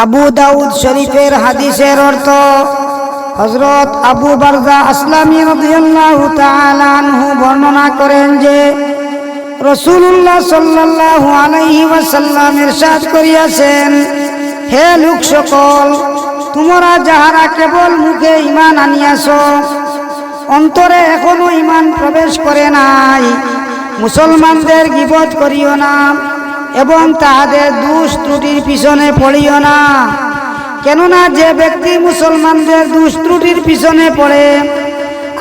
আবু দাউদ শরীফের হাদিসের অর্থ হযরত আবু বারজা আসলামী রাদিয়াল্লাহু তাআলা আনহু বর্ণনা করেন যে রাসূলুল্লাহ সাল্লাল্লাহু আলাইহি ওয়াসাল্লাম ইরশাদ করিয়াছেন, হে লোক সকল, তোমরা যাহারা কেবল মুখে ঈমান আনিয়াছ, অন্তরে এখনো ঈমান প্রবেশ করে নাই, মুসলমানদের গীবত করিও না এবং তাহাদের দোষ ত্রুটির পিছনে পড়িও না। কেননা যে ব্যক্তি মুসলমানদের দোষ ত্রুটির পিছনে পড়ে,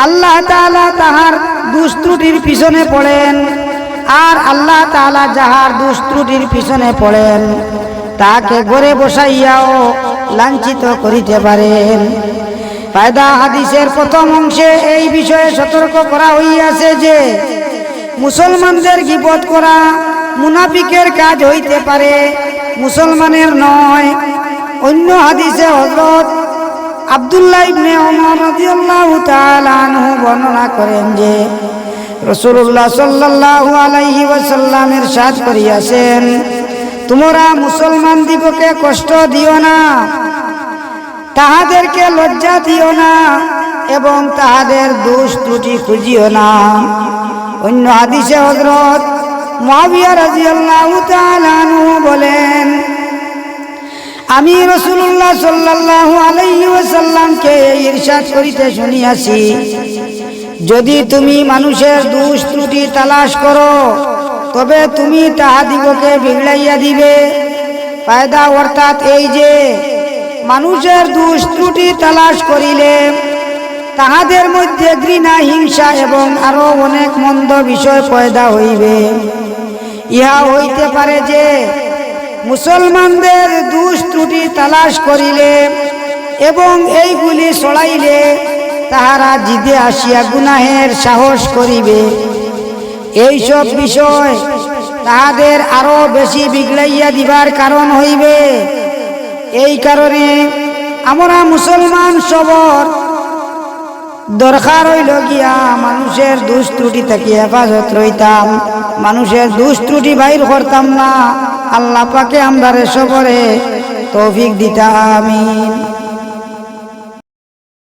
আল্লাহ তাআলা তাহার দোষ ত্রুটির পিছনে পড়েন, আর আল্লাহ তাআলা যাহার দোষ ত্রুটির পিছনে পড়েন তাকে ঘরে বসাইয়াও লাঞ্ছিত করিতে পারেন। ফায়দা হাদিসের প্রথম অংশে এই বিষয়ে সতর্ক করা হইয়াছে যে মুসলমানদের গীবত করা মুনাফিকের কাজ হইতে পারে, মুসলমানের নয়। অন্য হাদিসে হযরত আব্দুল্লাহ ইবনে ওমর রাদিয়াল্লাহু তাআলা আনহু বর্ণনা করেন যে রাসূলুল্লাহ সাল্লাল্লাহু আলাইহি ওয়াসাল্লাম ইরশাদ করিয়াছেন, তোমরা মুসলমান দিগকে কষ্ট দিও না, তাহাদেরকে লজ্জা দিও না এবং তাহাদের দোষ ত্রুটি খুঁজিও না। অন্য হাদিসে হযরত মুআবিয়া রাদিয়াল্লাহু তাআলা আনহু বলেন, আমি রাসূলুল্লাহ সাল্লাল্লাহু আলাইহি ওয়াসাল্লামকে ইরশাদ করিতে শুনিয়াছি, যদি তুমি মানুষের দোষ ত্রুটি তালাশ করো তবে তুমি তাহাদিগকে বিগড়াইয়া দিবে। ফায়দা অর্থাৎ এই যে মানুষের দোষ ত্রুটি তালাশ করিলে তাহাদের মধ্যে ঘৃণা, হিংসা এবং আরো অনেক মন্দ বিষয় পয়দা হইবে। ইহা হইতে পারে যে মুসলমানদের দোষ ত্রুটি তালাশ করিলে এবং এইগুলি ছড়াইলে তাহারা জিদে আসিয়া গুনাহের সাহস করিবে। এইসব বিষয় তাহাদের আরো বেশি বিগড়াইয়া দিবার কারণ হইবে। এই কারণে আমরা মুসলমান সবর দরকার হইল গিয়া মানুষের দোষ ত্রুটি থেকে হেফাজত রইতাম, মানুষের দোষ ত্রুটি বাইর করতাম না। আল্লাহ পাকে আমরারে সবরে তৌফিক দিতা, আমিন।